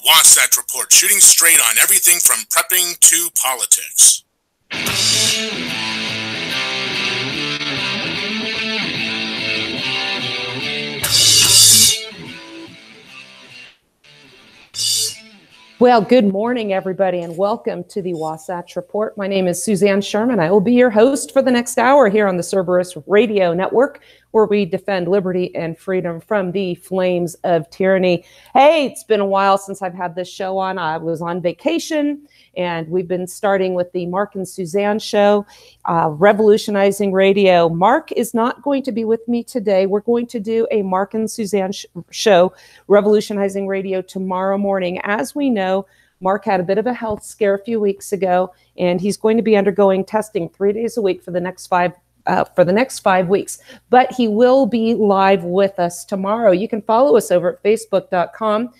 Wasatch Report, shooting straight on everything from prepping to politics. Well, good morning, everybody, and welcome to the Wasatch Report. My name is Suzanne Sherman. I will be your host for the next hour here on the Cerberus Radio Network, where we defend liberty and freedom from the flames of tyranny. Hey, it's been a while since I've had this show on. I was on vacation, and we've been starting with the Mark and Suzanne show, revolutionizing radio. Mark is not going to be with me today. We're going to do a Mark and Suzanne show, revolutionizing radio, tomorrow morning. As we know, Mark had a bit of a health scare a few weeks ago, and he's going to be undergoing testing 3 days a week for the next 5 weeks. But he will be live with us tomorrow. You can follow us over at facebook.com.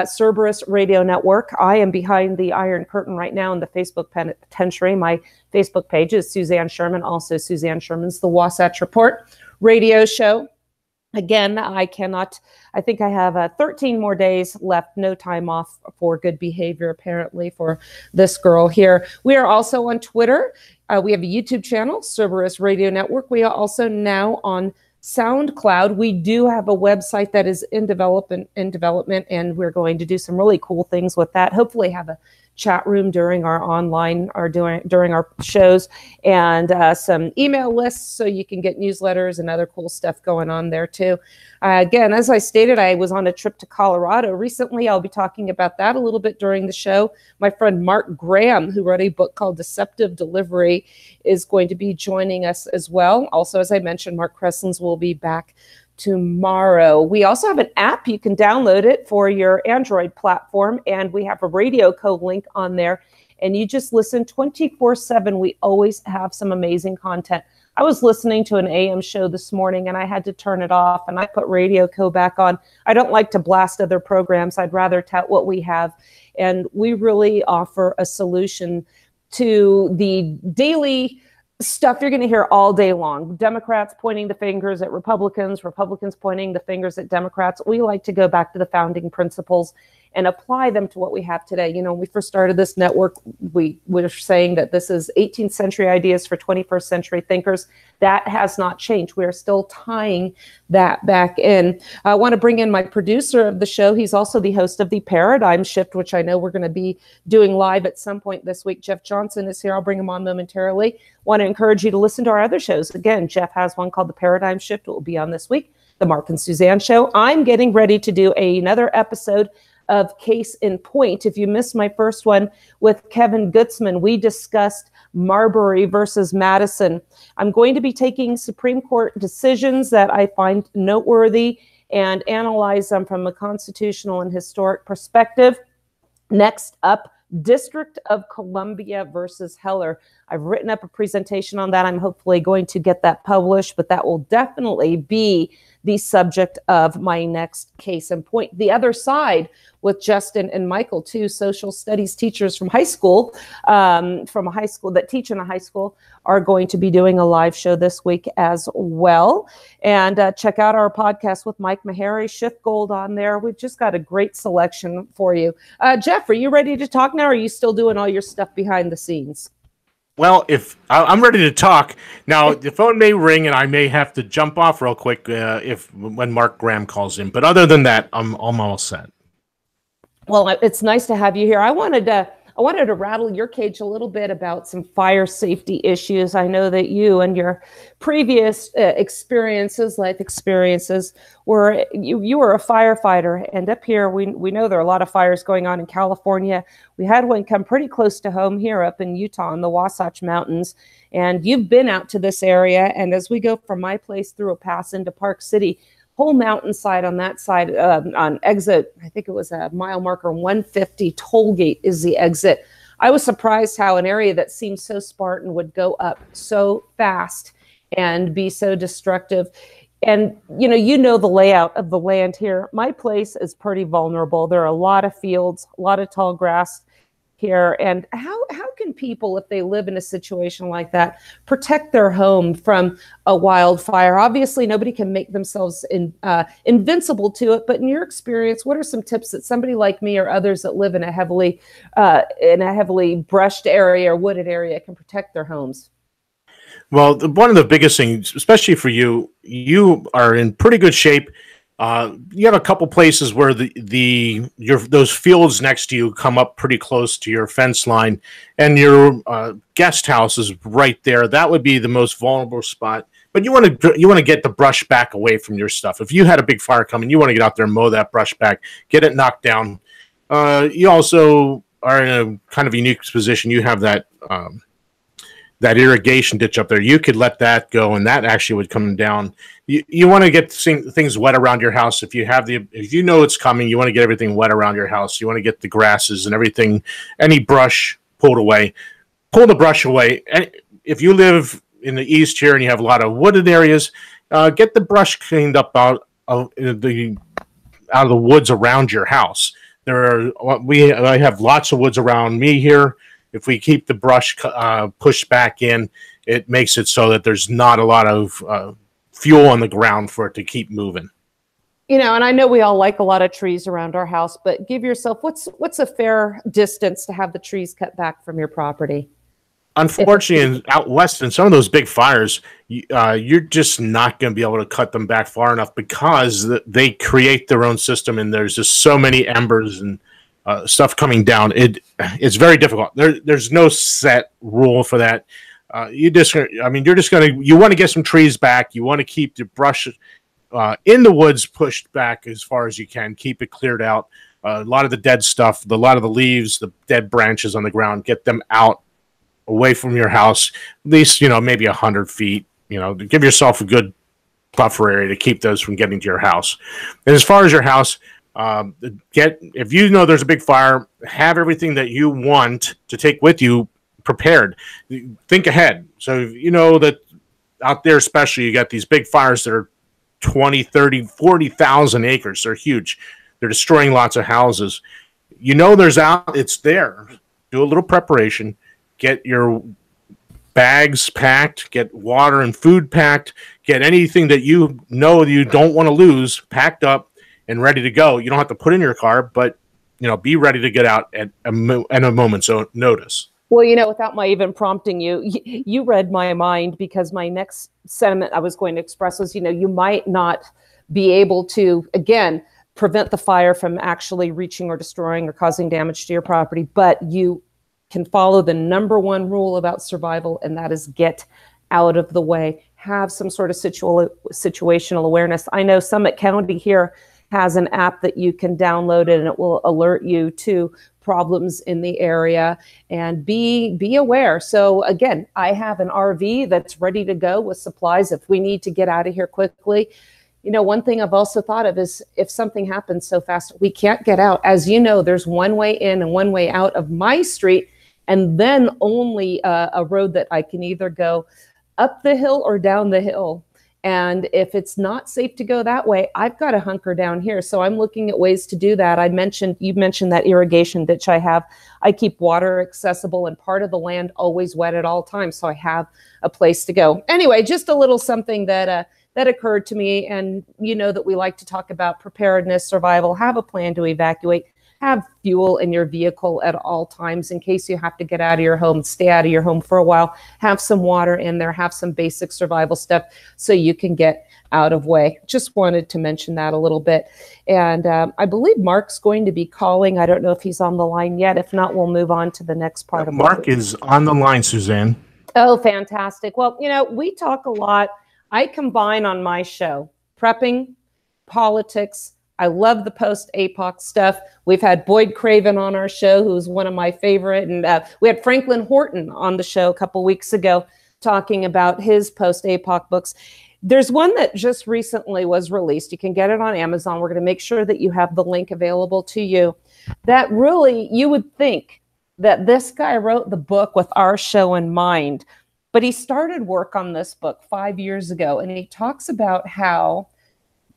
Cerberus Radio Network. I am behind the Iron Curtain right now in the Facebook penitentiary. My Facebook page is Suzanne Sherman, also Suzanne Sherman's The Wasatch Report radio show. Again, I think I have 13 more days left, no time off for good behavior, apparently, for this girl here. We are also on Twitter. We have a YouTube channel, Cerberus Radio Network. We are also now on SoundCloud. We do have a website that is in development, and we're going to do some really cool things with that. Hopefully have a chat room during our online or during our shows, and some email lists so you can get newsletters and other cool stuff going on there too. Again, as I stated, I was on a trip to Colorado recently. I'll be talking about that a little bit during the show. My friend Mark Graham, who wrote a book called Deceptive Delivery, is going to be joining us as well. Also, as I mentioned, Mark Cresslins will be back tomorrow. We also have an app. You can download it for your Android platform, and we have a Radio Code link on there, and you just listen 24/7. We always have some amazing content. I was listening to an AM show this morning, and I had to turn it off, and I put Radio Code back on. I don't like to blast other programs. I'd rather tout what we have, and we really offer a solution to the daily stuff you're going to hear all day long. Democrats pointing the fingers at Republicans, Republicans pointing the fingers at Democrats. We like to go back to the founding principles and apply them to what we have today. You know, when we first started this network, we were saying that this is 18th century ideas for 21st century thinkers. That has not changed. We are still tying that back in. I want to bring in my producer of the show. He's also the host of the Paradigm Shift, which I know we're going to be doing live at some point this week. Jeff Johnson is here. I'll bring him on momentarily. Want to encourage you to listen to our other shows. Again, Jeff has one called The Paradigm Shift. It will be on this week. The Mark and Suzanne Show. I'm getting ready to do another episode of Case in Point. If you missed my first one with Kevin Gutzman, we discussed Marbury versus Madison. I'm going to be taking Supreme Court decisions that I find noteworthy and analyze them from a constitutional and historic perspective. Next up, District of Columbia versus Heller. I've written up a presentation on that. I'm hopefully going to get that published, but that will definitely be the subject of my next Case in Point. The other side with Justin and Michael, two social studies teachers from high school, that teach in a high school, are going to be doing a live show this week as well. And check out our podcast with Mike Meharry, Shift Gold on there. We've just got a great selection for you. Jeff, are you ready to talk now, or are you still doing all your stuff behind the scenes? Well, if I'm ready to talk now, the phone may ring and I may have to jump off real quick when Mark Graham calls in. But other than that, I'm all set. Well, it's nice to have you here. I wanted to rattle your cage a little bit about some fire safety issues. I know that you and your previous life experiences, you were a firefighter, and up here we know there are a lot of fires going on in California. We had one come pretty close to home here up in Utah in the Wasatch Mountains, and you've been out to this area. And as we go from my place through a pass into Park City, whole mountainside on that side, on exit, I think it was a mile marker 150, toll gate is the exit. I was surprised how an area that seemed so Spartan would go up so fast and be so destructive. And you know the layout of the land here. My place is pretty vulnerable. There are a lot of fields, a lot of tall grass. here. And how can people, if they live in a situation like that, protect their home from a wildfire? Obviously, nobody can make themselves invincible to it. But in your experience, what are some tips that somebody like me or others that live in a heavily brushed area or wooded area can protect their homes? Well, one of the biggest things, especially for you, you are in pretty good shape. You have a couple places where those fields next to you come up pretty close to your fence line, and your guest house is right there. That would be the most vulnerable spot. But you want to get the brush back away from your stuff. If you had a big fire coming, you want to get out there and mow that brush back, get it knocked down. You also are in a kind of unique position. You have that irrigation ditch up there. You could let that go, and that actually would come down. You want to get things wet around your house. If you know it's coming, you want to get everything wet around your house. You want to get the grasses and everything, any brush pulled away. Pull the brush away. And if you live in the east here and you have a lot of wooded areas, get the brush cleaned up out of the woods around your house. I have lots of woods around me here. If we keep the brush pushed back in, it makes it so that there's not a lot of fuel on the ground for it to keep moving. And I know we all like a lot of trees around our house, but give yourself, what's a fair distance to have the trees cut back from your property? Unfortunately, out west in some of those big fires, you're just not going to be able to cut them back far enough because they create their own system, and there's just so many embers and stuff coming down. It's very difficult. There's no set rule for that. You want to get some trees back. You want to keep the brush in the woods pushed back as far as you can. Keep it cleared out. A lot of the dead stuff, a lot of the leaves, the dead branches on the ground, get them out away from your house. At least, maybe 100 feet. Give yourself a good buffer area to keep those from getting to your house. And as far as your house, if you know there's a big fire, have everything that you want to take with you prepared. Think ahead. So you know that out there, especially, you got these big fires that are 20, 30, 40,000 acres. They're huge. They're destroying lots of houses. It's there. Do a little preparation. Get your bags packed, get water and food packed, get anything that you know you don't want to lose packed up and ready to go. You don't have to put in your car, but be ready to get out at a moment's notice. Well, without my even prompting you, you read my mind, because my next sentiment I was going to express was, you might not be able to, again, prevent the fire from actually reaching or destroying or causing damage to your property, but you can follow the number one rule about survival, and that is get out of the way. Have some sort of situational awareness. I know Summit County here has an app that you can download, and it will alert you to problems in the area, and be aware. So again, I have an RV that's ready to go with supplies if we need to get out of here quickly. One thing I've also thought of is if something happens so fast we can't get out. As you know, there's one way in and one way out of my street, and then only a road that I can either go up the hill or down the hill. And if it's not safe to go that way, I've got to hunker down here. So I'm looking at ways to do that. You mentioned that irrigation ditch I have. I keep water accessible and part of the land always wet at all times, so I have a place to go. Anyway, just a little something that occurred to me. And that we like to talk about preparedness, survival, have a plan to evacuate. Have fuel in your vehicle at all times in case you have to get out of your home, stay out of your home for a while. Have some water in there, have some basic survival stuff so you can get out of way. Just wanted to mention that a little bit. And I believe Mark's going to be calling. I don't know if he's on the line yet. If not, we'll move on to the next part of Mark is on the line, Suzanne. Oh, fantastic. Well, we talk a lot. I combine on my show prepping, politics. I love the post-APOC stuff. We've had Boyd Craven on our show, who's one of my favorite. And we had Franklin Horton on the show a couple weeks ago talking about his post-APOC books. There's one that just recently was released. You can get it on Amazon. We're going to make sure that you have the link available to you. That really, you would think that this guy wrote the book with our show in mind, but he started work on this book 5 years ago. And he talks about how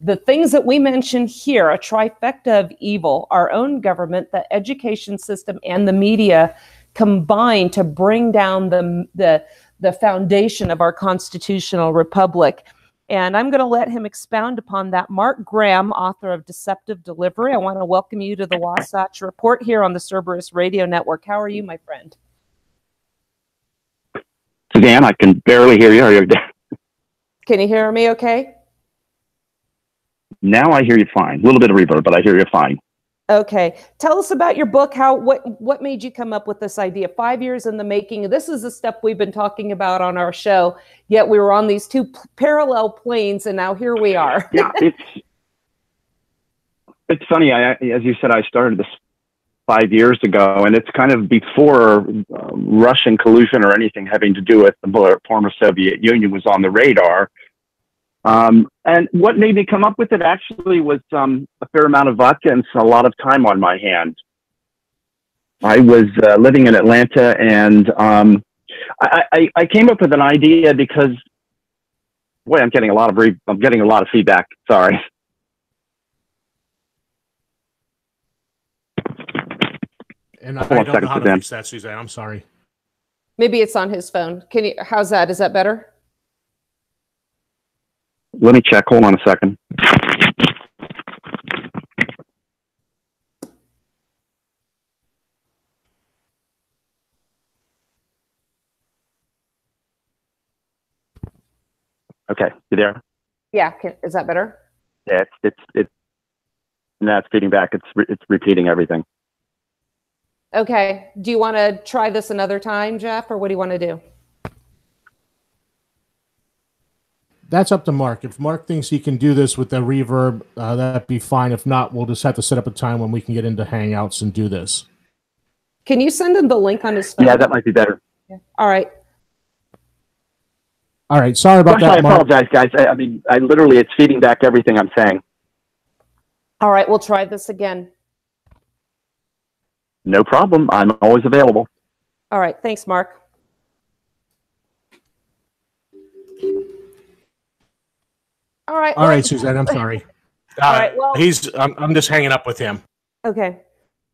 the things that we mention here, a trifecta of evil, our own government, the education system, and the media combine to bring down the foundation of our constitutional republic. And I'm going to let him expound upon that. Mark Graham, author of Deceptive Delivery, I want to welcome you to the Wasatch Report here on the Cerberus Radio Network. How are you, my friend? Suzanne, I can barely hear you. Can you hear me okay? Now I hear you fine. A little bit of reverb, but I hear you fine. Okay. Tell us about your book. What made you come up with this idea? 5 years in the making. This is the stuff we've been talking about on our show, yet we were on these two parallel planes, and now here we are. Yeah, it's funny. As you said, I started this 5 years ago, and it's kind of before Russian collusion or anything having to do with the former Soviet Union was on the radar. And what made me come up with it actually was a fair amount of vodka and a lot of time on my hand. I was living in Atlanta, and I came up with an idea because, boy, I'm getting a lot of feedback. Sorry. And I don't know how to fix that, Suzanne. I'm sorry. Maybe it's on his phone. How's that? Is that better? Let me check. Hold on a second. Okay, you there? Yeah. Is that better? Yeah, it's feeding back. It's repeating everything. Okay. Do you want to try this another time, Jeff, or what do you want to do? That's up to Mark. If Mark thinks he can do this with the reverb, that'd be fine. If not, we'll just have to set up a time when we can get into Hangouts and do this. Can you send him the link on his phone? Yeah, that might be better. Yeah. All right. All right. Sorry about that, Mark. I apologize, guys. I mean, it's feeding back everything I'm saying. All right. We'll try this again. No problem. I'm always available. All right. Thanks, Mark. All right, Suzanne. I'm sorry. All right. Well, I'm just hanging up with him. Okay.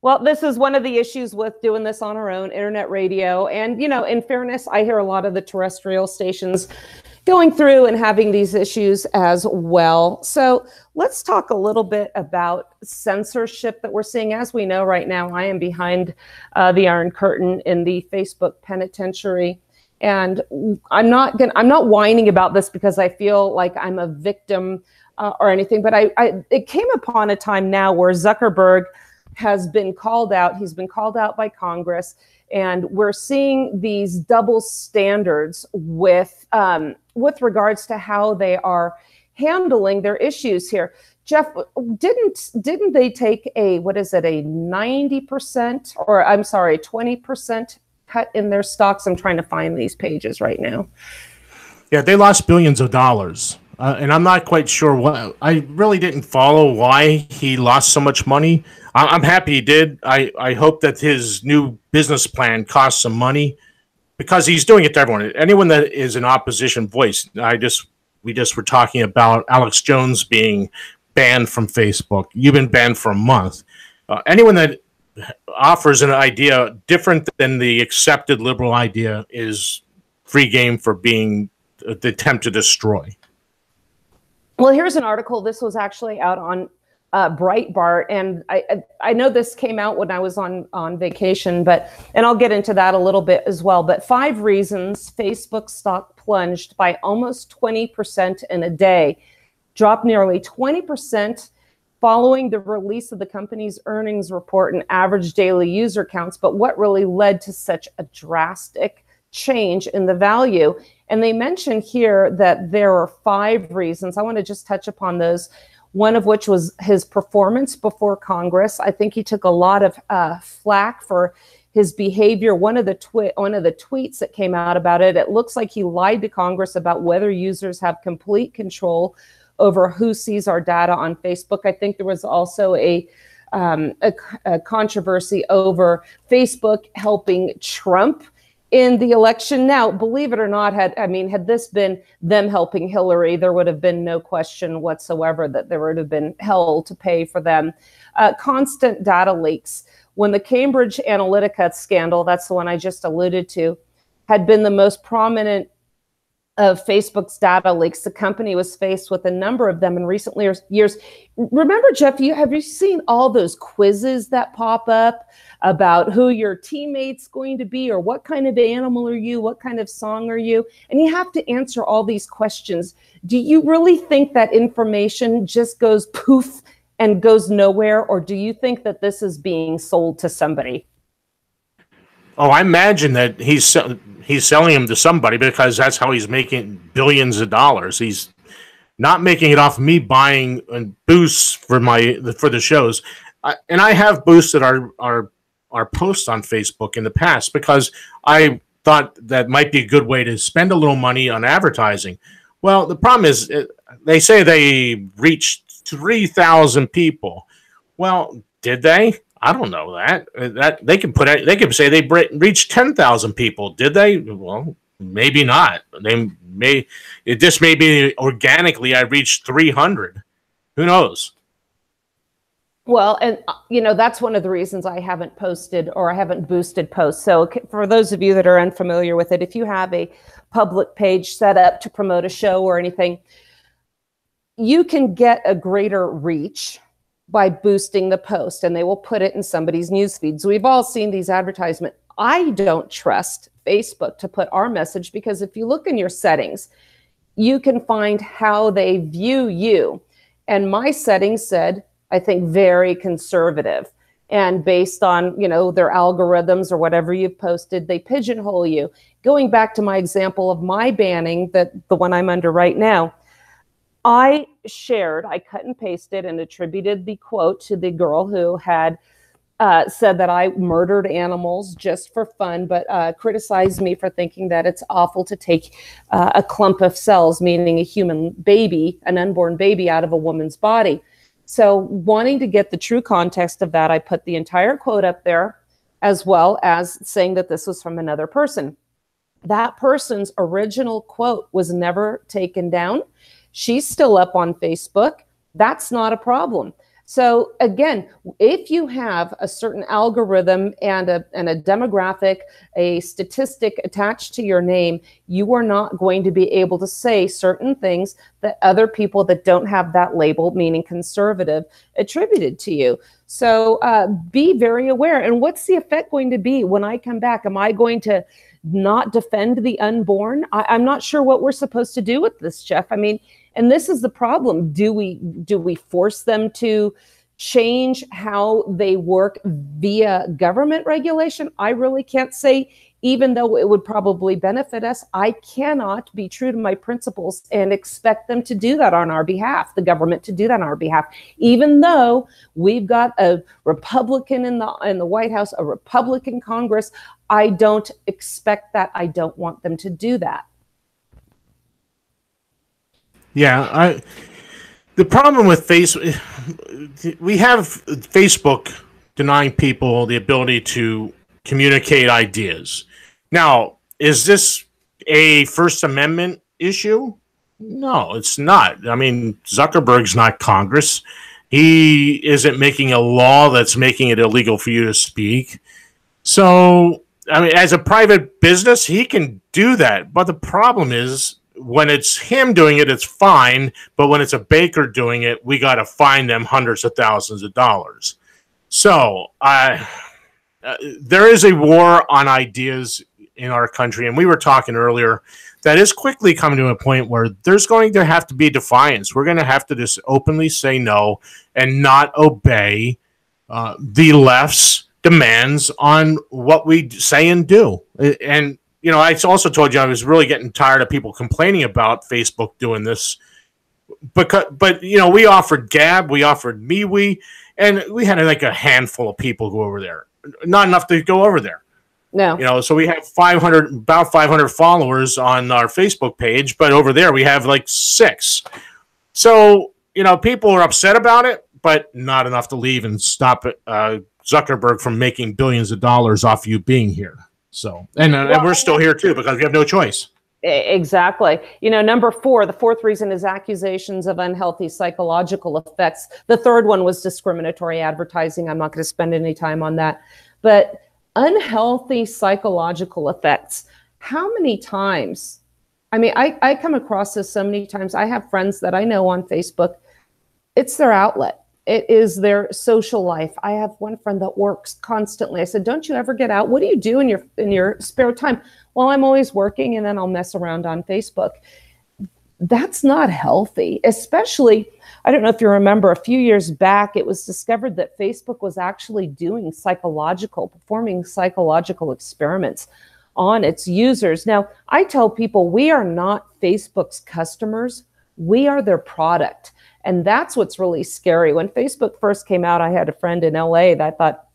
Well, this is one of the issues with doing this on our own, internet radio. And, in fairness, I hear a lot of the terrestrial stations going through and having these issues as well. So let's talk a little bit about censorship that we're seeing. As we know right now, I am behind the Iron Curtain in the Facebook penitentiary. And I'm not whining about this because I feel like I'm a victim or anything, but it came upon a time now where Zuckerberg has been called out. He's been called out by Congress, and we're seeing these double standards with regards to how they are handling their issues here. Jeff, didn't they take a 90% or I'm sorry, 20% cut in their stocks? I'm trying to find these pages right now. Yeah, they lost billions of dollars. And I'm not quite sure what. I really didn't follow why he lost so much money. I'm happy he did. I hope that his new business plan costs some money because he's doing it to everyone. Anyone that is an opposition voice. We just were talking about Alex Jones being banned from Facebook. You've been banned for a month. Anyone that offers an idea different than the accepted liberal idea is free game for being the attempt to destroy. Well, here's an article. This was actually out on Breitbart, and I know this came out when I was on vacation, and I'll get into that a little bit as well. But 5 reasons Facebook stock plunged by almost 20% in a day, dropped nearly 20% following the release of the company's earnings report and average daily user counts. But what really led to such a drastic change in the value? And they mention here that there are 5 reasons. I want to just touch upon those. One of which was his performance before Congress. I think he took a lot of flack for his behavior. One of the tweets that came out about it, it looks like he lied to Congress about whether users have complete control over who sees our data on Facebook. I think there was also a controversy over Facebook helping Trump in the election. Now, believe it or not, had this been them helping Hillary, there would have been no question whatsoever that there would have been hell to pay for them. Constant data leaks. When the Cambridge Analytica scandal, that's the one I just alluded to, had been the most prominent of Facebook's data leaks, the company was faced with a number of them in recent years. Remember, Jeff, have you seen all those quizzes that pop up about who your teammate's going to be, or what kind of animal are you, what kind of song are you? And you have to answer all these questions. Do you really think that information just goes poof and goes nowhere, or do you think that this is being sold to somebody? Oh, I imagine that he's selling them to somebody, because that's how he's making billions of dollars. He's not making it off me buying boosts for the shows, and I have boosted our posts on Facebook in the past because I thought that might be a good way to spend a little money on advertising. Well, the problem is they say they reached 3,000 people. Well, did they? I don't know that they can say they reached 10,000 people. Did they? Well, maybe not. It just may be organically I reached 300. Who knows? Well, and that's one of the reasons I haven't posted, or I haven't boosted posts. So for those of you that are unfamiliar with it, if you have a public page set up to promote a show or anything, you can get a greater reach by boosting the post, and they will put it in somebody's news feed. So we've all seen these advertisements. I don't trust Facebook to put our message, because if you look in your settings, you can find how they view you. And my settings said, I think, very conservative. And based on, their algorithms or whatever you've posted, they pigeonhole you. Going back to my example of my banning, the one I'm under right now, I cut and pasted and attributed the quote to the girl who had said that I murdered animals just for fun, but criticized me for thinking that it's awful to take a clump of cells, meaning a human baby, an unborn baby, out of a woman's body. So wanting to get the true context of that, I put the entire quote up there, as well as saying that this was from another person. That person's original quote was never taken down. She's still up on Facebook. That's not a problem. So again, if you have a certain algorithm and a demographic, a statistic attached to your name, you are not going to be able to say certain things that other people that don't have that label, meaning conservative, attributed to you. So be very aware. And what's the effect going to be when I come back? Am I going to not defend the unborn? I'm not sure what we're supposed to do with this, Jeff. I mean, and this is the problem. Do we force them to change how they work via government regulation? I really can't say, even though it would probably benefit us. I cannot be true to my principles and expect them to do that on our behalf, the government to do that on our behalf, even though we've got a Republican in the White House, a Republican Congress. I don't expect that. I don't want them to do that. Yeah, the problem with Facebook, we have Facebook denying people the ability to communicate ideas. Now, is this a First Amendment issue? No, it's not. I mean, Zuckerberg's not Congress. He isn't making a law that's making it illegal for you to speak. So, I mean, as a private business, he can do that. But the problem is, when it's him doing it, it's fine. But when it's a baker doing it, we got to fine them hundreds of thousands of dollars. So there is a war on ideas in our country. And we were talking earlier that is quickly coming to a point where there's going to have to be defiance. We're going to have to just openly say no and not obey the left's demands on what we say and do. And I also told you I was really getting tired of people complaining about Facebook doing this. But we offered Gab, we offered MeWe, and we had like a handful of people go over there. Not enough to go over there. No. So we have about 500 followers on our Facebook page, but over there we have like 6. So, people are upset about it, but not enough to leave and stop Zuckerberg from making billions of dollars off you being here. So, and we're still here too because we have no choice. Exactly. Number 4, the 4th reason is accusations of unhealthy psychological effects. The 3rd one was discriminatory advertising. I'm not going to spend any time on that. But unhealthy psychological effects. How many times? I mean, I come across this so many times. I have friends that I know on Facebook. It's their outlet. It is their social life. I have one friend that works constantly. I said, don't you ever get out? What do you do in your spare time? Well, I'm always working, and then I'll mess around on Facebook. That's not healthy, especially, I don't know if you remember, a few years back, it was discovered that Facebook was actually performing psychological experiments on its users. Now, I tell people we are not Facebook's customers. We are their product. And that's what's really scary. When Facebook first came out, I had a friend in LA that I thought,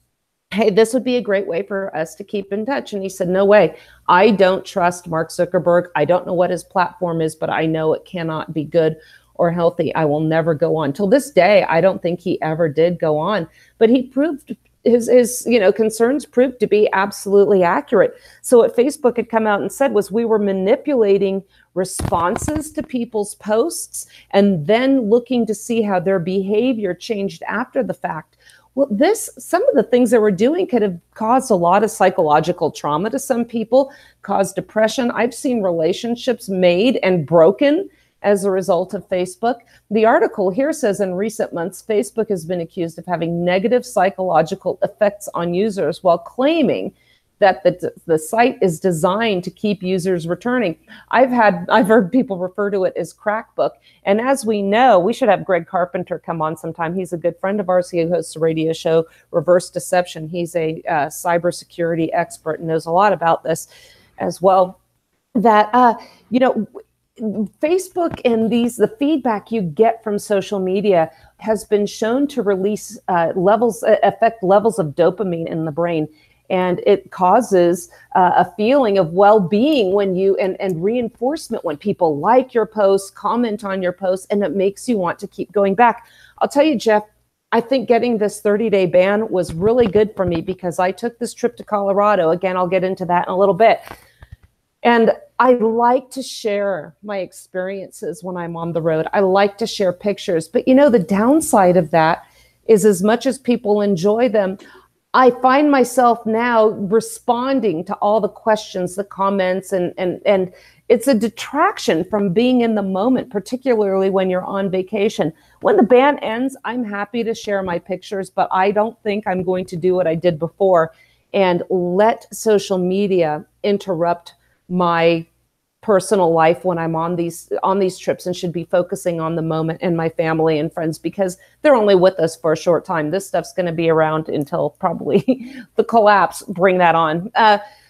hey, this would be a great way for us to keep in touch. And he said, no way. I don't trust Mark Zuckerberg. I don't know what his platform is, but I know it cannot be good or healthy. I will never go on. Till this day, I don't think he ever did go on. But he proved his concerns proved to be absolutely accurate. So what Facebook had come out and said was we were manipulating responses to people's posts and then looking to see how their behavior changed after the fact. Well, some of the things they were doing could have caused a lot of psychological trauma to some people, caused depression. I've seen relationships made and broken as a result of Facebook. The article here says in recent months, Facebook has been accused of having negative psychological effects on users while claiming that the site is designed to keep users returning. I've heard people refer to it as crack book. And as we know, we should have Greg Carpenter come on sometime. He's a good friend of ours. He hosts a radio show, Reverse Deception. He's a cybersecurity expert and knows a lot about this as well. That, Facebook and the feedback you get from social media has been shown to release affect levels of dopamine in the brain. And it causes a feeling of well-being when and reinforcement when people like your posts, comment on your posts, and it makes you want to keep going back. I'll tell you, Jeff, I think getting this 30-day ban was really good for me because I took this trip to Colorado. Again, I'll get into that in a little bit. And I like to share my experiences when I'm on the road. I like to share pictures. But the downside of that is as much as people enjoy them, I find myself now responding to all the questions, the comments, and it's a detraction from being in the moment, particularly when you're on vacation. When the ban ends, I'm happy to share my pictures, but I don't think I'm going to do what I did before and let social media interrupt my personal life when I'm on these trips, and should be focusing on the moment and my family and friends because they're only with us for a short time. This stuff's going to be around until probably the collapse. Bring that on.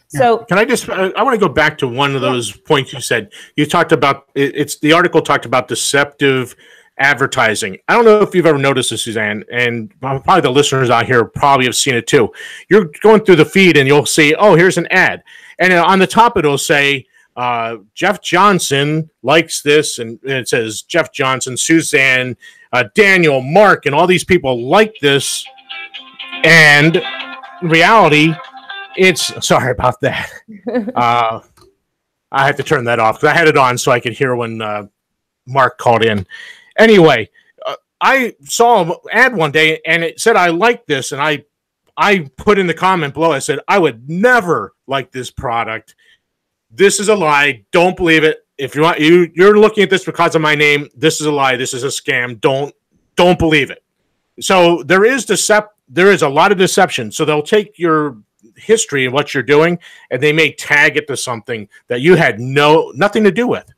So can I want to go back to one of those points you said. You talked about the article talked about deceptive advertising. I don't know if you've ever noticed this, Suzanne, and probably the listeners out here probably have seen it too. You're going through the feed and you'll see, oh, here's an ad. And on the top it'll say, Jeff Johnson likes this, and it says Jeff Johnson, Suzanne, Daniel, Mark, and all these people like this. And in reality, sorry about that. I have to turn that off because I had it on so I could hear when Mark called in. Anyway, I saw an ad one day and it said I like this, and I put in the comment below, I said I would never like this product. This is a lie. Don't believe it. If you want, you're looking at this because of my name. This is a lie. This is a scam. Don't believe it. So there is a lot of deception. So they'll take your history and what you're doing, and they may tag it to something that you had nothing to do with.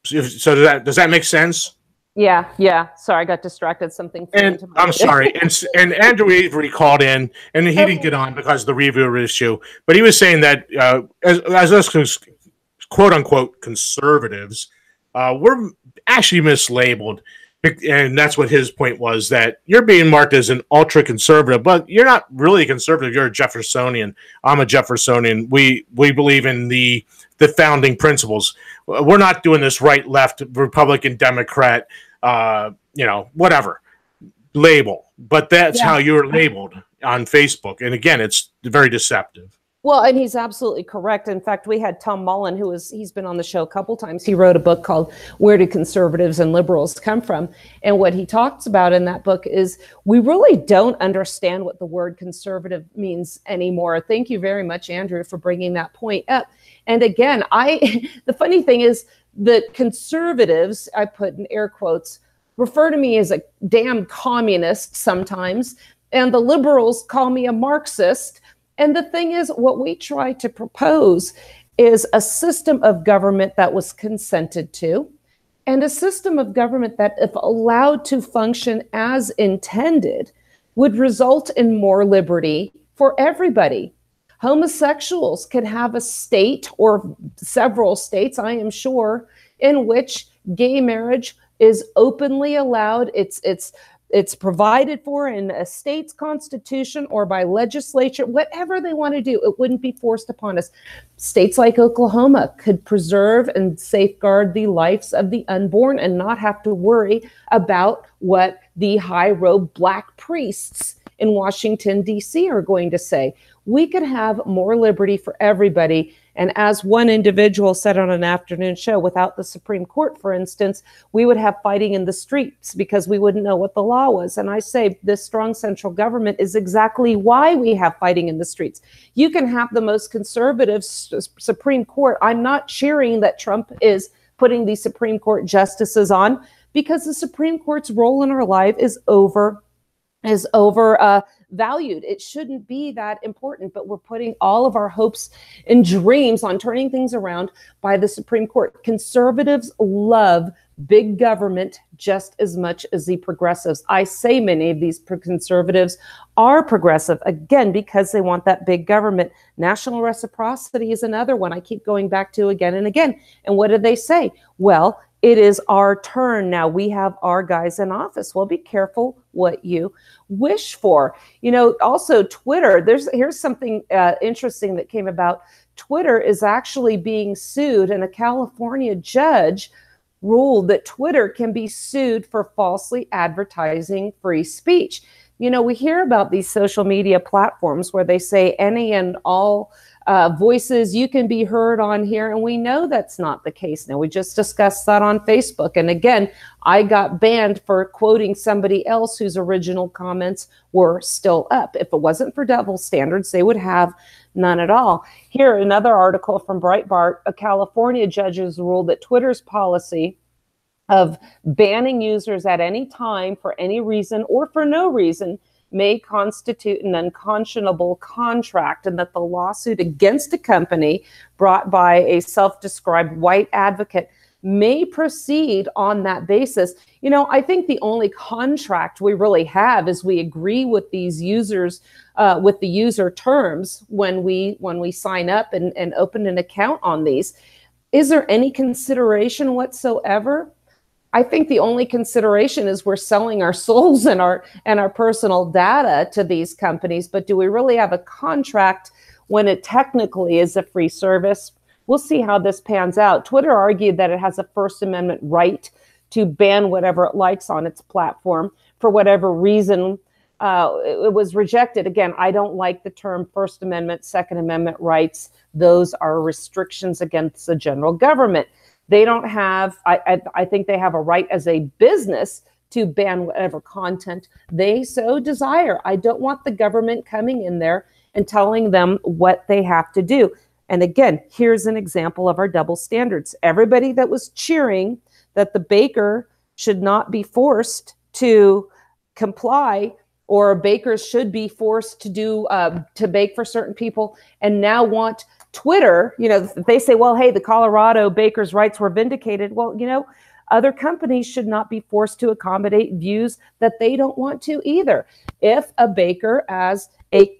So does that make sense? Yeah. Sorry, I got distracted. Something. And I'm sorry. And Andrew Avery called in, and he didn't get on because of the reviewer issue. But he was saying that as us quote unquote conservatives, we're actually mislabeled, and that's what his point was, that you're being marked as an ultra conservative, but you're not really a conservative. You're a Jeffersonian. I'm a Jeffersonian. We believe in the founding principles. We're not doing this right, left, Republican, Democrat, whatever label, but that's how you're labeled. on Facebook. And again, it's very deceptive. Well, and he's absolutely correct. In fact, we had Tom Mullen, he's been on the show a couple times. He wrote a book called Where Do Conservatives and Liberals Come From? And what he talks about in that book is we really don't understand what the word conservative means anymore. Thank you very much, Andrew, for bringing that point up. And again, the funny thing is that conservatives, I put in air quotes, refer to me as a damn communist sometimes, and the liberals call me a Marxist. And the thing is, what we try to propose is a system of government that was consented to, and a system of government that, if allowed to function as intended, would result in more liberty for everybody. Homosexuals can have a state or several states, I am sure, in which gay marriage is openly allowed. It's provided for in a state's constitution or by legislature, whatever they want to do. It wouldn't be forced upon us. States like Oklahoma could preserve and safeguard the lives of the unborn and not have to worry about what the high-robed black priests in Washington, D.C. are going to say. We could have more liberty for everybody. And as one individual said on an afternoon show, without the Supreme Court, for instance, we would have fighting in the streets because we wouldn't know what the law was. And I say this strong central government is exactly why we have fighting in the streets. You can have the most conservative Supreme Court. I'm not cheering that Trump is putting these Supreme Court justices on, because the Supreme Court's role in our life is valued. It shouldn't be that important, but we're putting all of our hopes and dreams on turning things around by the Supreme Court. Conservatives love big government just as much as the progressives. I say many of these conservatives are progressive, again, because they want that big government. National reciprocity is another one I keep going back to again and again. And what do they say? Well, it is our turn now. We have our guys in office. Well, be careful what you wish for. Also Twitter, here's something interesting that came about. Twitter is actually being sued, and a California judge ruled that Twitter can be sued for falsely advertising free speech. We hear about these social media platforms where they say any and all voices, you can be heard on here. And we know that's not the case now. We just discussed that on Facebook. And again, I got banned for quoting somebody else whose original comments were still up. If it wasn't for double standards, they would have none at all. Here, another article from Breitbart, a California judge has ruled that Twitter's policy of banning users at any time for any reason or for no reason may constitute an unconscionable contract, and that the lawsuit against a company brought by a self-described white advocate may proceed on that basis. I think the only contract we really have is we agree with these users, with the user terms when we sign up and open an account on these. Is there any consideration whatsoever? I think the only consideration is we're selling our souls and our personal data to these companies. But do we really have a contract when it technically is a free service? We'll see how this pans out. Twitter argued that it has a First Amendment right to ban whatever it likes on its platform for whatever reason. It was rejected. Again, I don't like the term First Amendment, Second Amendment rights. Those are restrictions against the general government. They don't have, I think they have a right as a business to ban whatever content they so desire. I don't want the government coming in there and telling them what they have to do. And again, here's an example of our double standards. Everybody that was cheering that the baker should not be forced to comply, or bakers should be forced to bake for certain people, and now want Twitter, they say, well, hey, the Colorado bakers' rights were vindicated. Well, other companies should not be forced to accommodate views that they don't want to either. If a baker, as a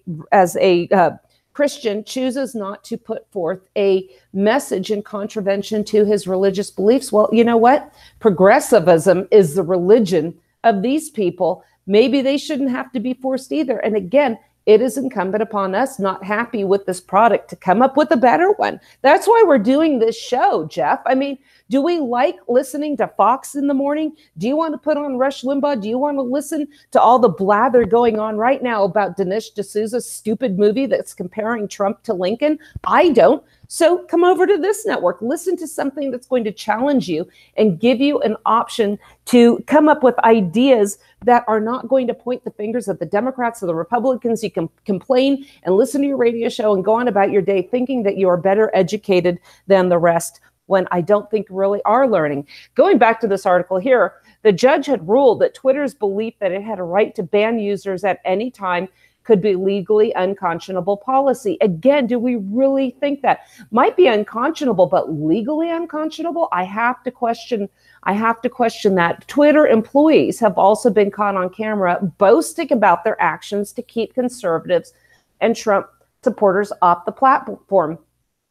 Christian, chooses not to put forth a message in contravention to his religious beliefs, well, you know what? Progressivism is the religion of these people. Maybe they shouldn't have to be forced either. And again, it is incumbent upon us, not happy with this product, to come up with a better one. That's why we're doing this show, Jeff. I mean, Do we like listening to Fox in the morning? Do you want to put on Rush Limbaugh? Do you want to listen to all the blather going on right now about Dinesh D'Souza's stupid movie that's comparing Trump to Lincoln? I don't. So come over to this network, listen to something that's going to challenge you and give you an option to come up with ideas that are not going to point the fingers at the Democrats or the Republicans. You can complain and listen to your radio show and go on about your day thinking that you are better educated than the rest, when I don't think really are learning. Going back to this article here, the judge had ruled that Twitter's belief that it had a right to ban users at any time could be legally unconscionable policy. Again, do we really think that? Might be unconscionable, but legally unconscionable? I have to question that. Twitter employees have also been caught on camera boasting about their actions to keep conservatives and Trump supporters off the platform.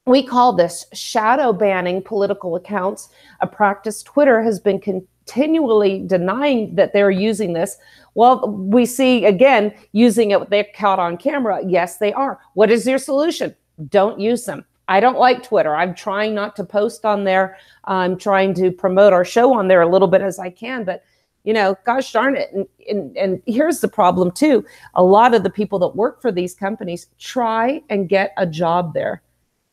We call this shadow banning political accounts, a practice Twitter has been continually denying that they're using this. Well, we see, again, using it, they're caught on camera. Yes, they are. What is your solution? Don't use them. I don't like Twitter. I'm trying not to post on there. I'm trying to promote our show on there a little bit as I can, but you know, gosh darn it. And here's the problem too. A lot of the people that work for these companies try and get a job there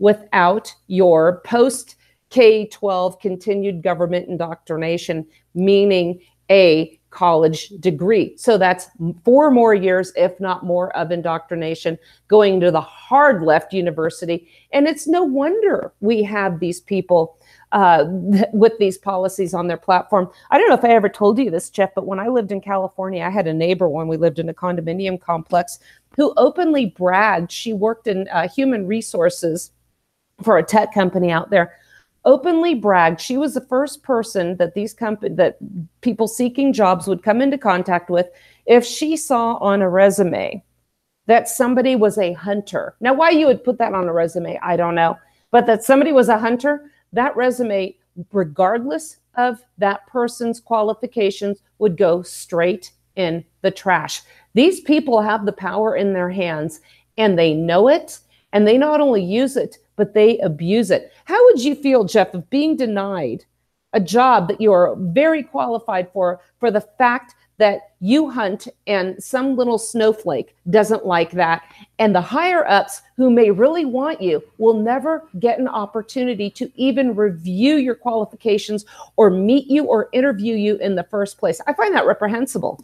without your post K-12 continued government indoctrination, meaning a college degree. So that's 4 more years, if not more, of indoctrination going to the hard left university. And it's no wonder we have these people with these policies on their platform. I don't know if I ever told you this, Jeff, but when I lived in California, I had a neighbor when we lived in a condominium complex who openly bragged. She worked in human resources for a tech company out there. Openly bragged she was the first person that that people seeking jobs would come into contact with if she saw on a resume that somebody was a hunter. Now, why you would put that on a resume, I don't know, but that somebody was a hunter, that resume, regardless of that person's qualifications, would go straight in the trash. These people have the power in their hands, and they know it, and they not only use it, but they abuse it. How would you feel, Jeff, of being denied a job that you're very qualified for the fact that you hunt and some little snowflake doesn't like that, and the higher ups who may really want you will never get an opportunity to even review your qualifications or meet you or interview you in the first place? I find that reprehensible.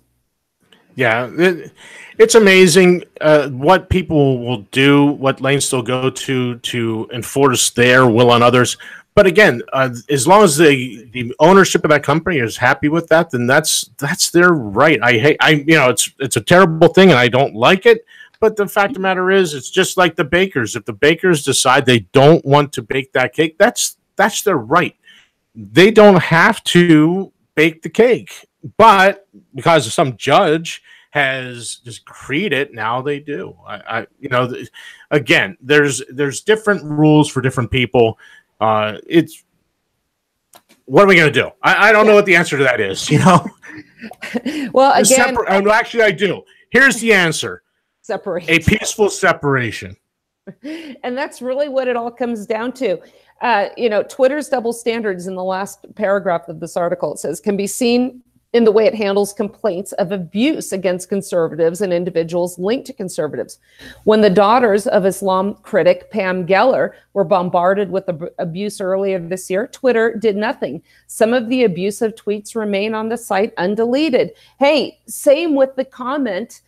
Yeah, it's amazing what people will do, what lanes they'll go to enforce their will on others. But again, as long as the ownership of that company is happy with that, then that's their right. It's a terrible thing, and I don't like it. But the fact of the matter is, it's just like the bakers. If the bakers decide they don't want to bake that cake, that's their right. They don't have to bake the cake. But because some judge has just decreed it, now they do. Again, there's different rules for different people. What are we going to do? I don't know what the answer to that is. Well, again, actually, I do. Here's the answer: separate. A peaceful separation. And that's really what it all comes down to. Twitter's double standards in the last paragraph of this article, it says, can be seen in the way it handles complaints of abuse against conservatives and individuals linked to conservatives. When the daughters of Islam critic Pam Geller were bombarded with abuse earlier this year, Twitter did nothing. Some of the abusive tweets remain on the site undeleted. Hey, same with the comment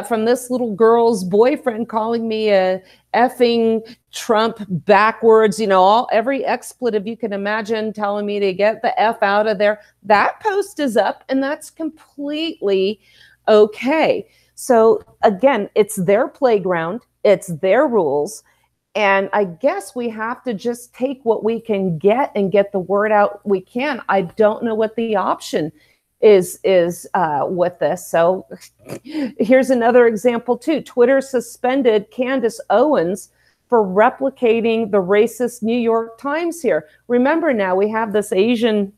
from this little girl's boyfriend calling me a effing Trump backwards, every expletive you can imagine, telling me to get the F out of there. That post is up, and that's completely okay. So again, it's their playground, it's their rules. And I guess we have to just take what we can get and get the word out we can. I don't know what the option is with this. So here's another example too. Twitter suspended Candace Owens for replicating the racist New York Times here. Remember, now we have this Asian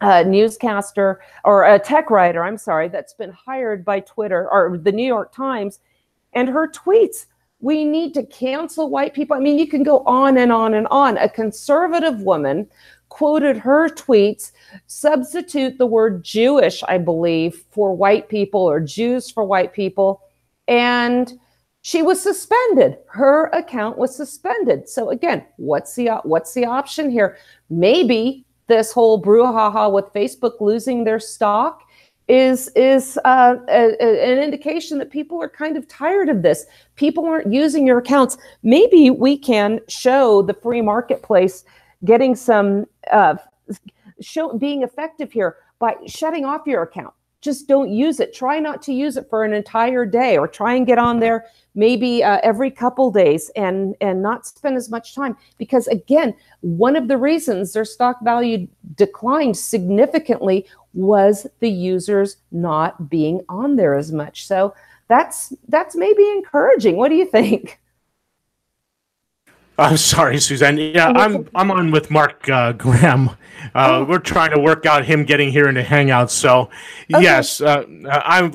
newscaster, or a tech writer, I'm sorry, that's been hired by Twitter or the New York Times, and her tweets, we need to cancel white people. I mean, you can go on and on and on. A conservative woman quoted her tweets, substitute the word Jewish, I believe, for white people, or Jews for white people. And she was suspended. Her account was suspended. So again, what's the option here? Maybe this whole brouhaha with Facebook losing their stock is an indication that people are kind of tired of this. People aren't using your accounts. Maybe we can show the free marketplace getting some being effective here by shutting off your account. Just don't use it. Try not to use it for an entire day, or try and get on there maybe every couple days and not spend as much time. Because again, one of the reasons their stock value declined significantly was the users not being on there as much. So that's maybe encouraging. What do you think? I'm sorry, Suzanne. Yeah, I'm on with Mark Graham. We're trying to work out him getting here into Hangouts. So, okay. Yes, I'm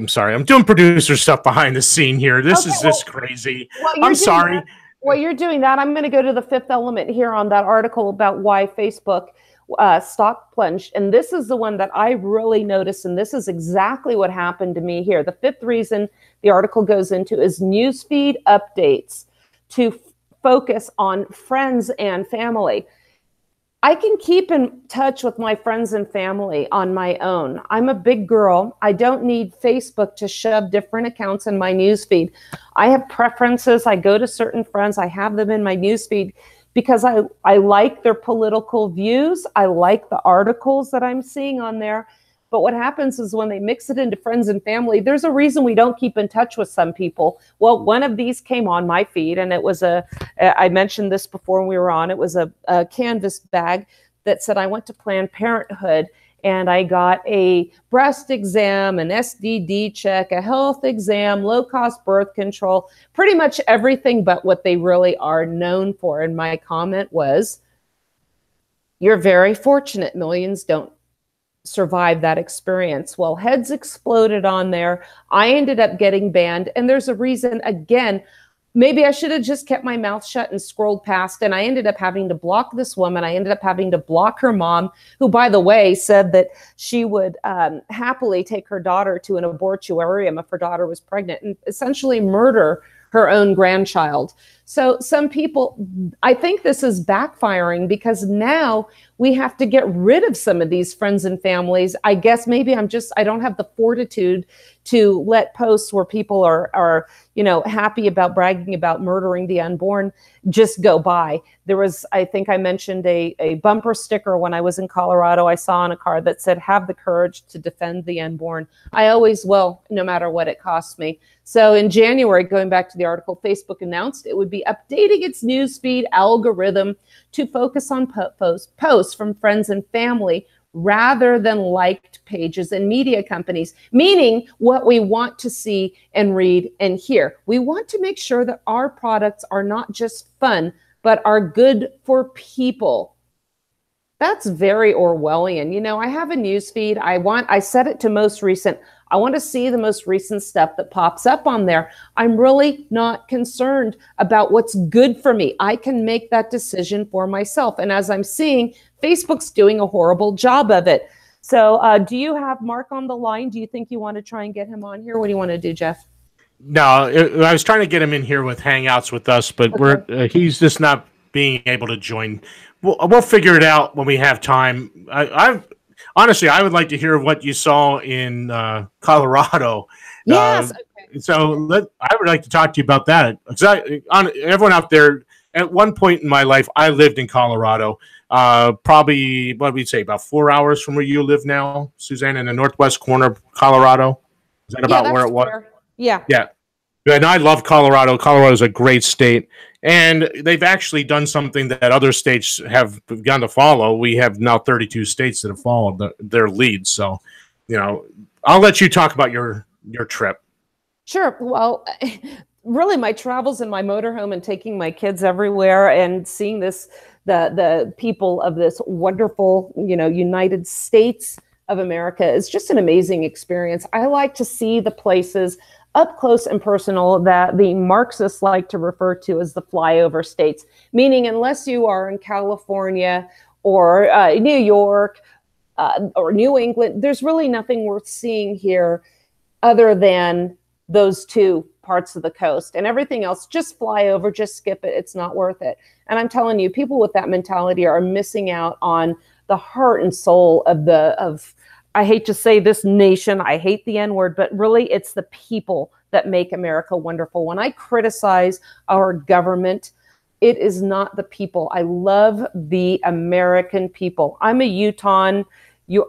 sorry. I'm doing producer stuff behind the scene here. This is just crazy. I'm sorry. While you're doing that, I'm going to go to the fifth element here on that article about why Facebook stock plunged. And this is the one that I really noticed. And this is exactly what happened to me here. The fifth reason the article goes into is newsfeed updates to focus on friends and family. I can keep in touch with my friends and family on my own. I'm a big girl. I don't need Facebook to shove different accounts in my newsfeed. I have preferences. I go to certain friends. I have them in my newsfeed because I like their political views. I like the articles that I'm seeing on there. But what happens is when they mix it into friends and family, there's a reason we don't keep in touch with some people. Well, one of these came on my feed, and it was I mentioned this before when we were on, it was a canvas bag that said I went to Planned Parenthood and I got a breast exam, an STD check, a health exam, low-cost birth control, pretty much everything but what they really are known for. And my comment was, you're very fortunate. Millions don't survive that experience. Well, heads exploded on there. I ended up getting banned. And there's a reason, again, maybe I should have just kept my mouth shut and scrolled past. And I ended up having to block this woman. I ended up having to block her mom, who, by the way, said that she would happily take her daughter to an abortuarium if her daughter was pregnant, and essentially murder her own grandchild. So some people, I think this is backfiring because now we have to get rid of some of these friends and families. I guess maybe I don't have the fortitude to let posts where people are happy about bragging about murdering the unborn just go by. There was, I think I mentioned a bumper sticker when I was in Colorado I saw on a car that said, "Have the courage to defend the unborn." I always will, no matter what it costs me. So in January, going back to the article, Facebook announced it would be updating its newsfeed algorithm to focus on posts from friends and family rather than liked pages and media companies, meaning what we want to see and read and hear. We want to make sure that our products are not just fun, but are good for people. That's very Orwellian. I have a newsfeed. I set it to most recent. I want to see the most recent stuff that pops up on there. I'm really not concerned about what's good for me. I can make that decision for myself. And as I'm seeing, Facebook's doing a horrible job of it. So do you have Mark on the line? Do you think you want to try and get him on here? What do you want to do, Jeff? No, I was trying to get him in here with Hangouts with us, but okay. He's just not being able to join. We'll figure it out when we have time. Honestly, I would like to hear what you saw in Colorado. Yes. Okay. So I would like to talk to you about that. Everyone out there, at one point in my life, I lived in Colorado. Probably, what would say, about 4 hours from where you live now, Suzanne, in the northwest corner of Colorado. Is that about where it was? Fair. Yeah. Yeah. And I love Colorado. Colorado is a great state. And they've actually done something that other states have begun to follow. We have now 32 states that have followed their lead. So, I'll let you talk about your trip. Sure. Well, really, my travels in my motorhome and taking my kids everywhere and seeing the people of this wonderful, United States of America is just an amazing experience. I like to see the places up close and personal that the Marxists like to refer to as the flyover states, meaning unless you are in California or New York or New England, there's really nothing worth seeing here other than those two parts of the coast, and everything else, just fly over, just skip it. It's not worth it. And I'm telling you, people with that mentality are missing out on the heart and soul of I hate to say this nation, I hate the N-word, but really it's the people that make America wonderful. When I criticize our government, it is not the people. I love the American people. I'm a Utahn. You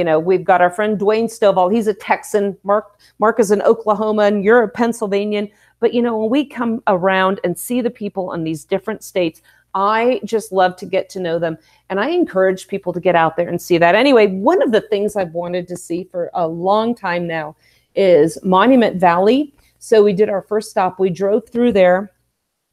know, we've got our friend Dwayne Stovall. He's a Texan. Mark is an Oklahoma, and you're a Pennsylvanian. But, you know, when we come around and see the people in these different states, I just love to get to know them. And I encourage people to get out there and see that. Anyway, one of the things I've wanted to see for a long time now is Monument Valley. So we did our first stop. We drove through there.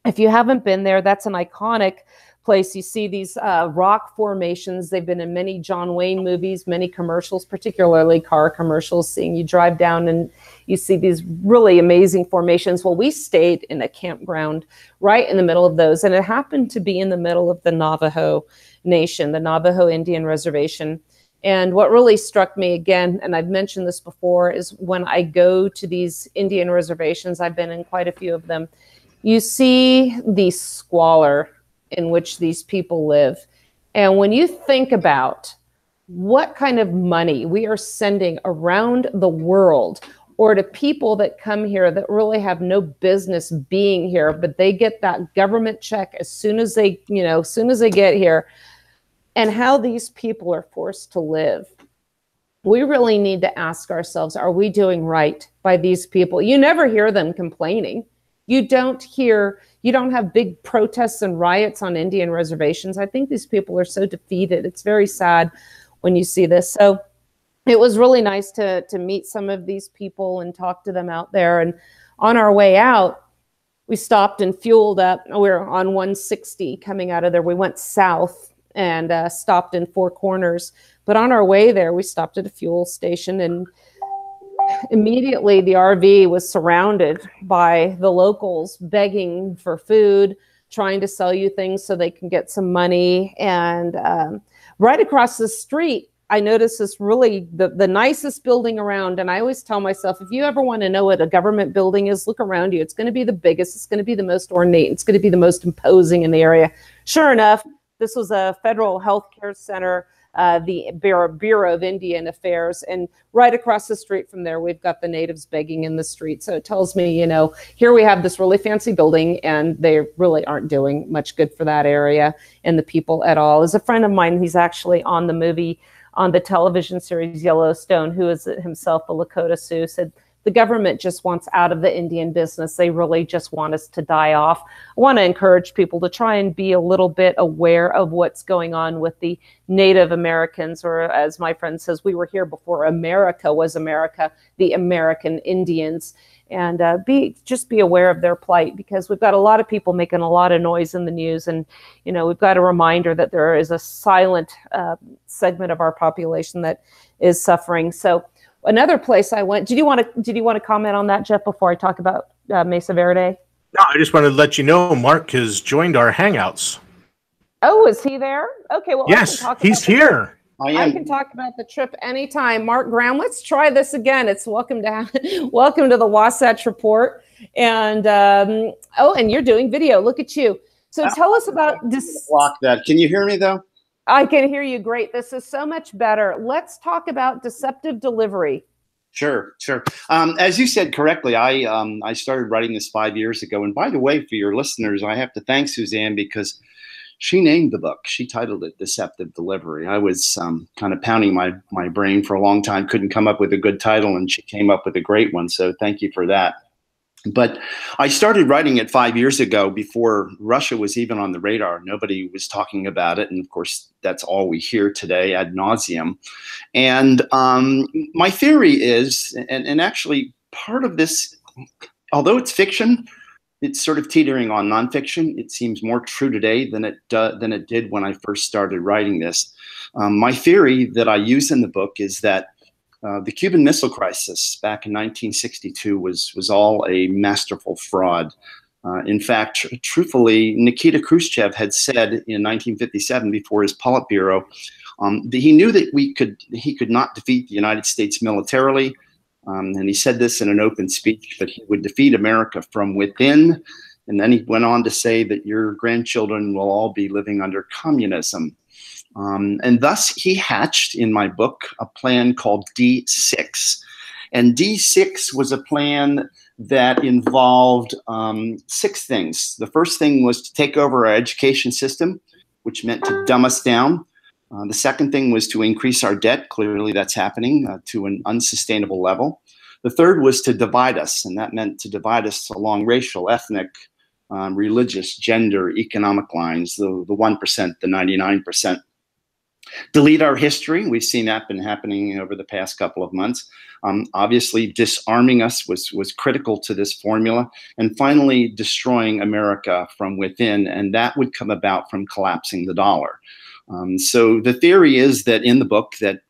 If you haven't been there, that's an iconic place. You see these rock formations. They've been in many John Wayne movies, many commercials, particularly car commercials, seeing you drive down and you see these really amazing formations. Well, we stayed in a campground right in the middle of those, and it happened to be in the middle of the Navajo Nation, the Navajo Indian Reservation. And what really struck me again, and I've mentioned this before, is when I go to these Indian reservations, I've been in quite a few of them, you see the squalor in which these people live. And when you think about what kind of money we are sending around the world, or to people that come here that really have no business being here, but they get that government check as soon as they, you know, as soon as they get here, and how these people are forced to live, we really need to ask ourselves, are we doing right by these people? You never hear them complaining. You don't have big protests and riots on Indian reservations. I think these people are so defeated. It's very sad when you see this. So it was really nice to meet some of these people and talk to them out there. And on our way out, we stopped and fueled up. We were on 160 coming out of there. We went south and stopped in Four Corners. But on our way there, we stopped at a fuel station, and immediately the RV was surrounded by the locals begging for food, trying to sell you things so they can get some money. And right across the street, I noticed this really the nicest building around. And I always tell myself, if you ever want to know what a government building is, look around you. It's going to be the biggest. It's going to be the most ornate. It's going to be the most imposing in the area. Sure enough, this was a federal healthcare center, the Bureau of Indian Affairs. And right across the street from there, we've got the natives begging in the street. So it tells me, you know, here we have this really fancy building, and they really aren't doing much good for that area and the people at all. As a friend of mine, he's actually on the television series Yellowstone, who is himself a Lakota Sioux, said the government just wants out of the Indian business. They really just want us to die off. I want to encourage people to try and be a little bit aware of what's going on with the Native Americans, or as my friend says, we were here before America was America, the American Indians. And just be aware of their plight, because we've got a lot of people making a lot of noise in the news. And, you know, we've got a reminder that there is a silent segment of our population that is suffering. So another place I went, did you want to comment on that, Jeff, before I talk about Mesa Verde? No, I just wanted to let you know Mark has joined our Hangouts. Oh, is he there? Okay, well, yes, he's here. I can talk about the trip anytime. Mark Graham, let's try this again. It's welcome to the Wasatch Report. And and you're doing video. Look at you. So tell us about this. Block that. Can you hear me though? I can hear you great. This is so much better. Let's talk about Deceptive Delivery. Sure. As you said correctly, I started writing this 5 years ago. And by the way, for your listeners, I have to thank Suzanne, because she named the book. She titled it Deceptive Delivery. I was kind of pounding my brain for a long time, couldn't come up with a good title, and she came up with a great one. So thank you for that. But I started writing it 5 years ago, before Russia was even on the radar. Nobody was talking about it. And of course, that's all we hear today ad nauseum. And my theory is, and actually part of this, although it's fiction, it's sort of teetering on nonfiction. It seems more true today than it did when I first started writing this. My theory that I use in the book is that The Cuban Missile Crisis back in 1962 was all a masterful fraud. In fact, truthfully, Nikita Khrushchev had said in 1957, before his Politburo, that he knew that he could not defeat the United States militarily, and he said this in an open speech, but he would defeat America from within. And then he went on to say that your grandchildren will all be living under communism. And thus he hatched in my book a plan called D6. And D6 was a plan that involved 6 things. The first thing was to take over our education system, which meant to dumb us down. The second thing was to increase our debt. Clearly that's happening to an unsustainable level. The third was to divide us, and that meant to divide us along racial, ethnic, religious, gender, economic lines, the 1%, the 99%. Delete our history. We've seen that been happening over the past couple of months. Obviously, disarming us was critical to this formula. And finally, destroying America from within. And that would come about from collapsing the dollar. So the theory is that in the book that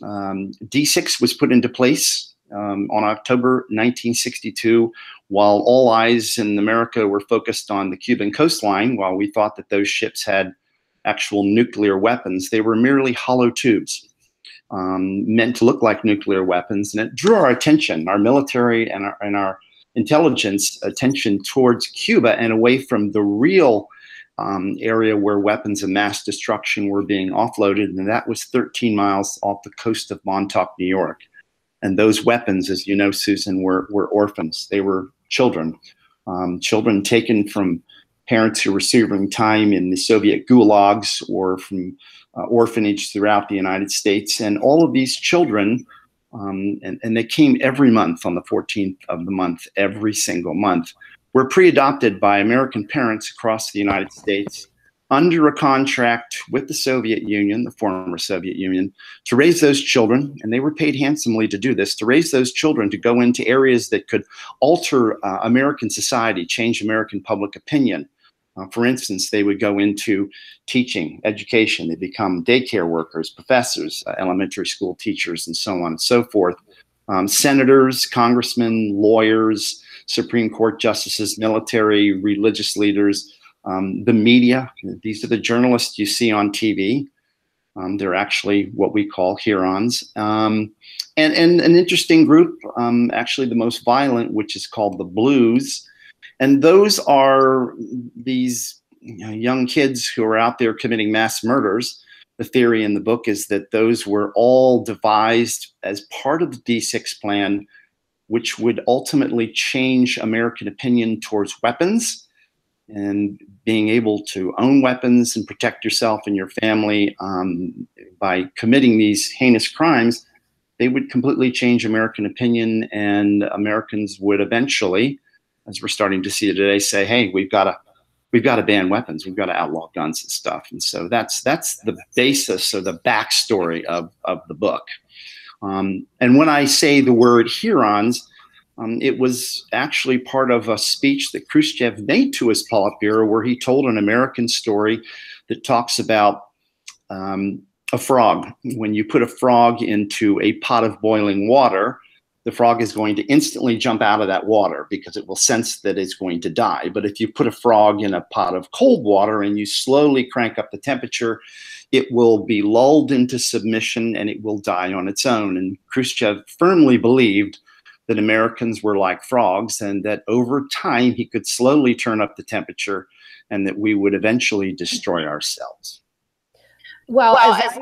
D6 was put into place on October 1962, while all eyes in America were focused on the Cuban coastline, while we thought that those ships had actual nuclear weapons. They were merely hollow tubes meant to look like nuclear weapons. And it drew our attention, our military and our intelligence attention towards Cuba and away from the real area where weapons of mass destruction were being offloaded. And that was 13 miles off the coast of Montauk, New York. And those weapons, as you know, Susan, were orphans. They were children, children taken from parents who were serving time in the Soviet gulags or from orphanage throughout the United States. And all of these children, and they came every month on the 14th of the month, every single month, were pre-adopted by American parents across the United States under a contract with the Soviet Union, the former Soviet Union, to raise those children, and they were paid handsomely to do this, to raise those children to go into areas that could alter American society, change American public opinion. For instance, they would go into teaching, education. They become daycare workers, professors, elementary school teachers, and so on and so forth. Senators, congressmen, lawyers, Supreme Court justices, military, religious leaders, the media. These are the journalists you see on TV. They're actually what we call Hurons. And an interesting group, actually the most violent, which is called the Blues. And those are these young kids who are out there committing mass murders. The theory in the book is that those were all devised as part of the D6 plan, which would ultimately change American opinion towards weapons and being able to own weapons and protect yourself and your family by committing these heinous crimes. They would completely change American opinion, and Americans would eventually, as we're starting to see today, say, hey, we've got to ban weapons. We've got to outlaw guns and stuff. And so that's the basis or the backstory of the book. And when I say the word Hurons, it was actually part of a speech that Khrushchev made to his Politburo, where he told an American story that talks about a frog. When you put a frog into a pot of boiling water, the frog is going to instantly jump out of that water because it will sense that it's going to die. But if you put a frog in a pot of cold water and you slowly crank up the temperature, it will be lulled into submission and it will die on its own. And Khrushchev firmly believed that Americans were like frogs and that over time he could slowly turn up the temperature and that we would eventually destroy ourselves. Well, as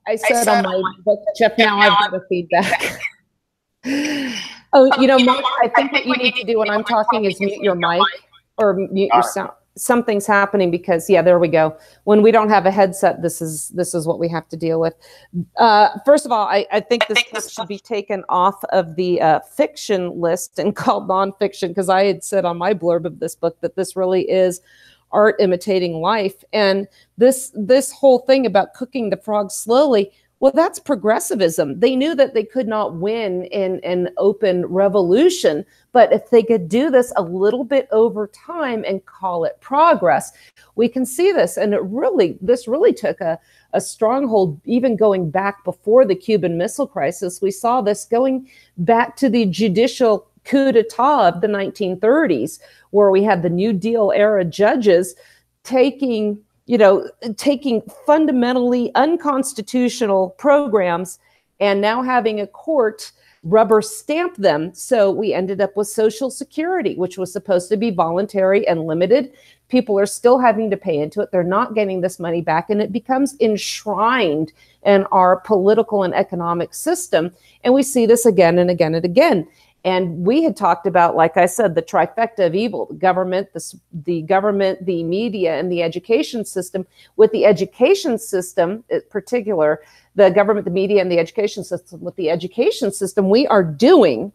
I said on my book, Jeff, now I've got a feedback. Oh, Mike, I think what you need to do when I'm talking is mute your mic or mute your sound. Something's happening because, yeah, there we go. When we don't have a headset, this is what we have to deal with. First of all, I think this should be taken off of the fiction list and called nonfiction, because I had said on my blurb of this book that this really is art imitating life. And this whole thing about cooking the frog slowly, Well, that's progressivism. They knew that they could not win in an open revolution, but if they could do this a little bit over time and call it progress, we can see this. And this really took a stronghold, even going back before the Cuban Missile Crisis. We saw this going back to the judicial coup d'etat of the 1930s, where we had the New Deal era judges taking fundamentally unconstitutional programs and now having a court rubber stamp them. So we ended up with Social Security, which was supposed to be voluntary and limited. People are still having to pay into it. They're not getting this money back, and it becomes enshrined in our political and economic system. And we see this again and again and again. And we had talked about, like I said, the trifecta of evil: the government, the media, and the education system. With the education system in particular, the government, the media, and the education system. With the education system, we are doing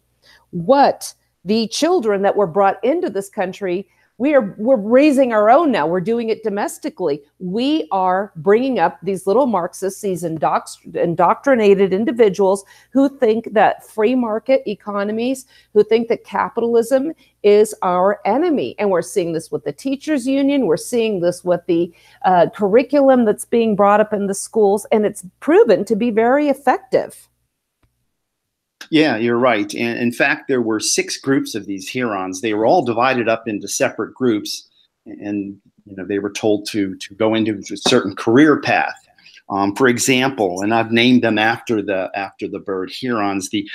what the children that were brought into this country, we're raising our own now. We're doing it domestically. We are bringing up these little Marxists, these indoctrinated individuals who think that free market economies, who think that capitalism is our enemy. And we're seeing this with the teachers union. We're seeing this with the curriculum that's being brought up in the schools, and it's proven to be very effective. Yeah, you're right. And in fact, there were 6 groups of these Hurons. They were all divided up into separate groups, and they were told to go into a certain career path. For example, and I've named them after the bird Hurons. The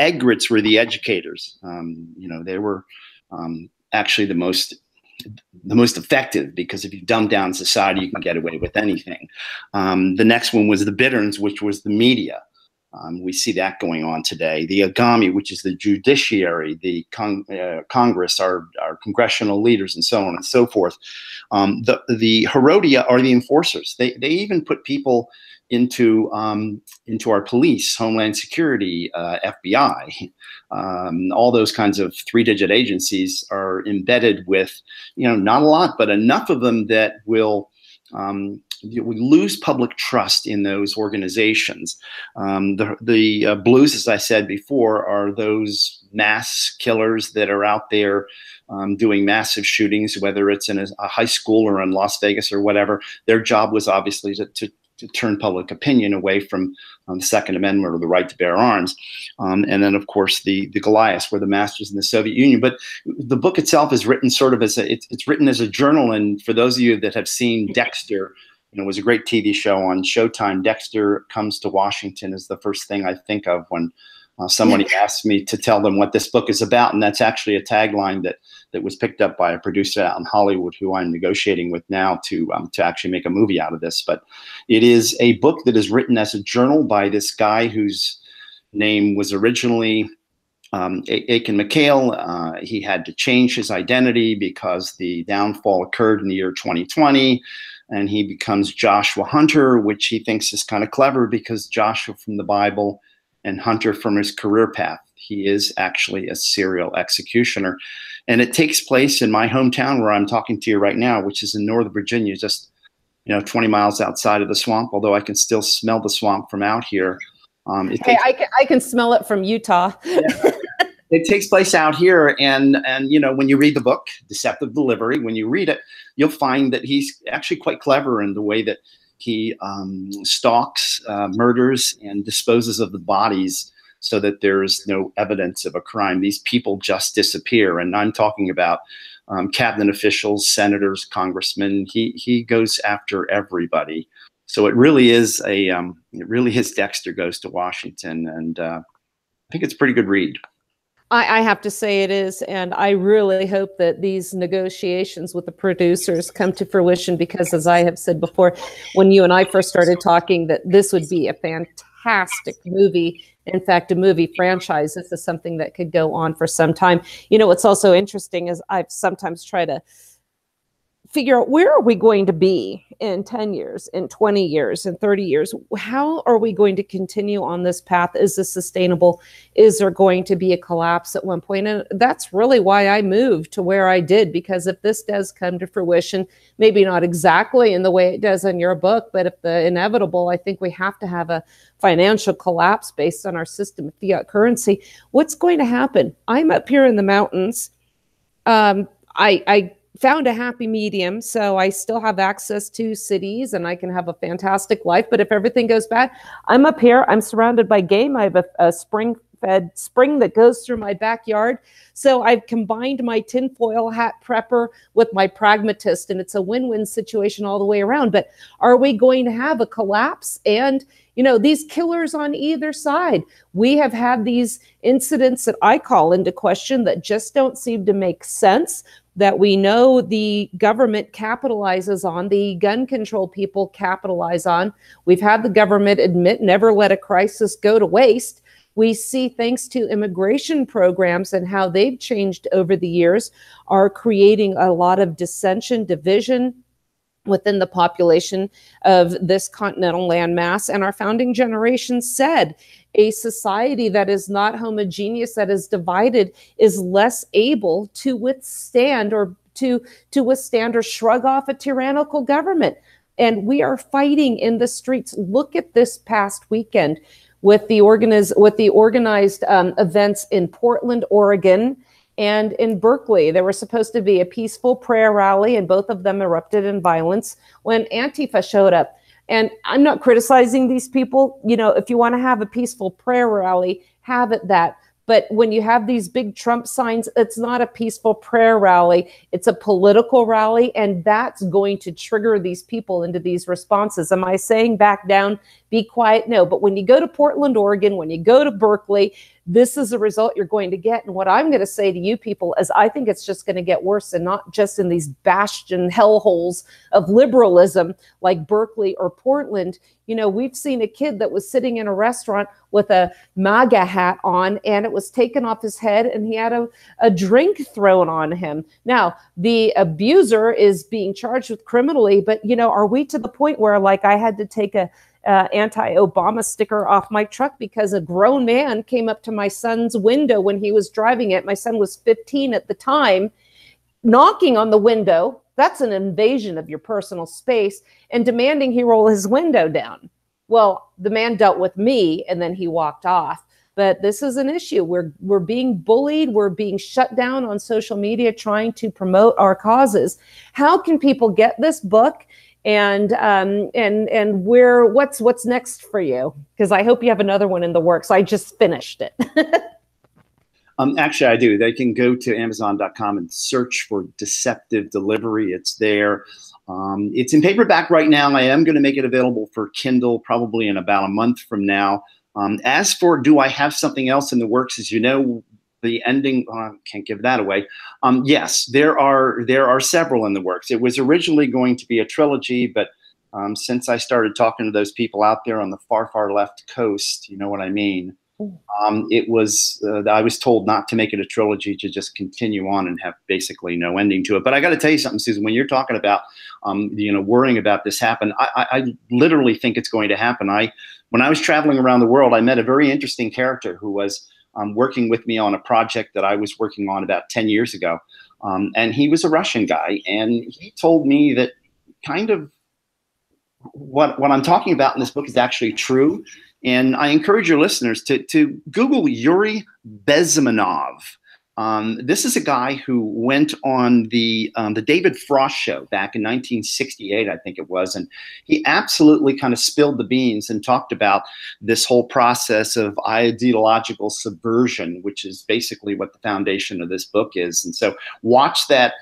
egrets were the educators. They were actually the most effective, because if you dumb down society, you can get away with anything. The next one was the bitterns, which was the media. We see that going on today. The Agami, which is the judiciary, the Congress, our congressional leaders, and so on and so forth. The Herodia are the enforcers. They even put people into our police, Homeland Security, FBI. All those kinds of 3-digit agencies are embedded with, not a lot, but enough of them that will we lose public trust in those organizations. The blues, as I said before, are those mass killers that are out there doing massive shootings, whether it's in a high school or in Las Vegas or whatever. Their job was obviously to turn public opinion away from the Second Amendment or the right to bear arms. And then, of course, the Goliaths were the masters in the Soviet Union. But the book itself is written sort of as it's written as a journal. And for those of you that have seen Dexter, it was a great TV show on Showtime. Dexter Comes to Washington is the first thing I think of when somebody asks me to tell them what this book is about. And that's actually a tagline that was picked up by a producer out in Hollywood who I'm negotiating with now to actually make a movie out of this. But it is a book that is written as a journal by this guy whose name was originally Aiken McHale. He had to change his identity because the downfall occurred in the year 2020. And he becomes Joshua Hunter, which he thinks is kind of clever because Joshua from the Bible and Hunter from his career path. He is actually a serial executioner. And it takes place in my hometown where I'm talking to you right now, which is in Northern Virginia, just 20 miles outside of the swamp, although I can still smell the swamp from out here. I can smell it from Utah. Yeah. It takes place out here, and when you read the book, Deceptive Delivery, when you read it, you'll find that he's actually quite clever in the way that he stalks, murders, and disposes of the bodies so that there's no evidence of a crime. These people just disappear, and I'm talking about cabinet officials, senators, congressmen. He goes after everybody. So it really is Dexter Goes to Washington, and I think it's a pretty good read. I have to say it is, and I really hope that these negotiations with the producers come to fruition, because as I have said before, when you and I first started talking, that this would be a fantastic movie. In fact, a movie franchise. This is something that could go on for some time. What's also interesting is I've sometimes tried to figure out, where are we going to be in 10 years, in 20 years, in 30 years? How are we going to continue on this path? Is this sustainable? Is there going to be a collapse at one point? And that's really why I moved to where I did, because if this does come to fruition, maybe not exactly in the way it does in your book, but if the inevitable, I think we have to have a financial collapse based on our system of fiat currency. What's going to happen? I'm up here in the mountains. I found a happy medium, so I still have access to cities and I can have a fantastic life. But if everything goes bad, I'm up here, I'm surrounded by game. I have a spring-fed spring that goes through my backyard. So I've combined my tinfoil hat prepper with my pragmatist, and it's a win-win situation all the way around. But are we going to have a collapse? And these killers on either side, we have had these incidents that I call into question that just don't seem to make sense, that we know the government capitalizes on, the gun control people capitalize on. We've had the government admit, never let a crisis go to waste. We see, thanks to immigration programs and how they've changed over the years, are creating a lot of dissension, division within the population of this continental landmass. And our founding generation said a society that is not homogeneous, that is divided, is less able to withstand or shrug off a tyrannical government. And we are fighting in the streets. Look at this past weekend with the organized events in Portland, Oregon, and in Berkeley. There was supposed to be a peaceful prayer rally, and both of them erupted in violence when Antifa showed up. And I'm not criticizing these people. If you want to have a peaceful prayer rally, have it that. But when you have these big Trump signs, it's not a peaceful prayer rally. It's a political rally, and that's going to trigger these people into these responses. Am I saying back down, be quiet? No. But when you go to Portland, Oregon, when you go to Berkeley, this is the result you're going to get. And what I'm going to say to you people is I think it's just going to get worse, and not just in these bastion hellholes of liberalism like Berkeley or Portland. We've seen a kid that was sitting in a restaurant with a MAGA hat on, and it was taken off his head, and he had a drink thrown on him. Now, the abuser is being charged with criminally, but, are we to the point where, like, I had to take a anti-Obama sticker off my truck because a grown man came up to my son's window when he was driving it. My son was 15 at the time, knocking on the window. That's an invasion of your personal space, and demanding he roll his window down. Well, the man dealt with me, and then he walked off. But this is an issue. We're being bullied. We're being shut down on social media trying to promote our causes. How can people get this book? And what's next for you? Because I hope you have another one in the works. I just finished it. Actually, I do. They can go to Amazon.com and search for Deceptive Delivery. It's there. It's in paperback right now. I am going to make it available for Kindle probably in about a month from now. As for, do I have something else in the works? As you know, the ending, can't give that away. Yes, there are several in the works. It was originally going to be a trilogy, but since I started talking to those people out there on the far, far left coast, you know what I mean? I was told not to make it a trilogy, to just continue on and have basically no ending to it. But I got to tell you something, Susan, when you're talking about, worrying about this happen, I literally think it's going to happen. When I was traveling around the world, I met a very interesting character who was working with me on a project that I was working on about 10 years ago. And he was a Russian guy. And he told me that kind of what I'm talking about in this book is actually true. And I encourage your listeners to Google Yuri Bezmenov. This is a guy who went on the David Frost show back in 1968, I think it was, and he absolutely kind of spilled the beans and talked about this whole process of ideological subversion, which is basically what the foundation of this book is. And so watch that.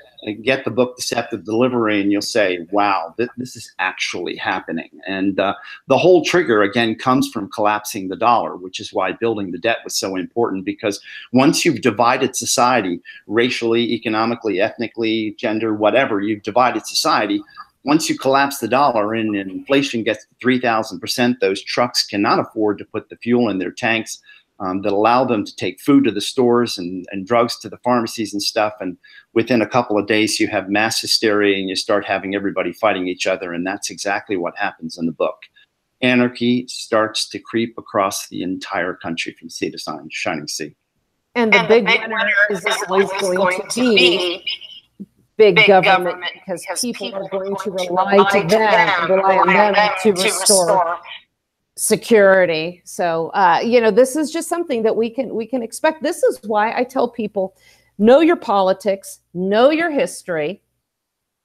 Get the book Deceptive Delivery, and you'll say, wow, this is actually happening. And the whole trigger, again, comes from collapsing the dollar, which is why building the debt was so important, because once you've divided society racially, economically, ethnically, gender, whatever, you've divided society. Once you collapse the dollar and inflation gets to 3,000%, those trucks cannot afford to put the fuel in their tanks. that allow them to take food to the stores and drugs to the pharmacies and stuff. And within a couple of days, you have mass hysteria and you start having everybody fighting each other. And that's exactly what happens in the book. Anarchy starts to creep across the entire country from sea to shining sea. And the big winner is always going to be big government, because people are going to rely on them to restore security. So, you know, this is just something that we can expect. This is why I tell people, know your politics, know your history,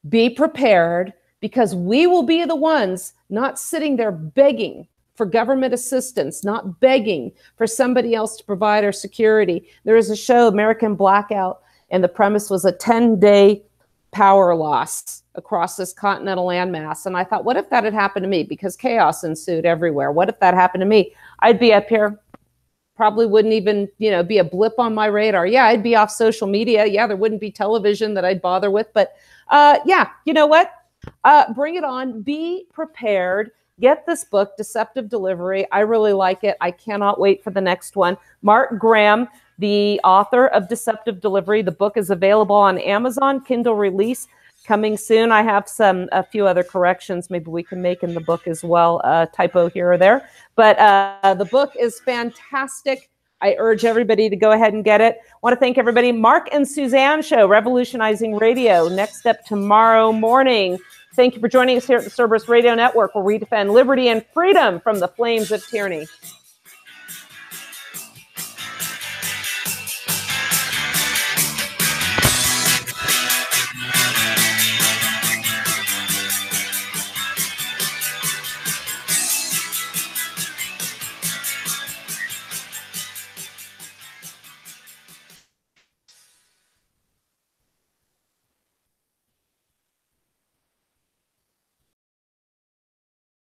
be prepared, because we will be the ones not sitting there begging for government assistance, not begging for somebody else to provide our security. There is a show, American Blackout, and the premise was a 10-day power loss across this continental landmass. And I thought, what if that had happened to me? Because chaos ensued everywhere. What if that happened to me? I'd be up here, probably wouldn't even, you know, be a blip on my radar. Yeah, I'd be off social media. Yeah, there wouldn't be television that I'd bother with. But yeah, you know what? Bring it on. Be prepared. Get this book, Deceptive Delivery. I really like it. I cannot wait for the next one. Mark Graham, the author of Deceptive Delivery. The book is available on Amazon, Kindle release coming soon. I have a few other corrections maybe we can make in the book as well, typo here or there. But the book is fantastic. I urge everybody to go ahead and get it. I want to thank everybody. Mark and Suzanne Show, Revolutionizing Radio. Next up tomorrow morning. Thank you for joining us here at the Cerberus Radio Network, where we defend liberty and freedom from the flames of tyranny.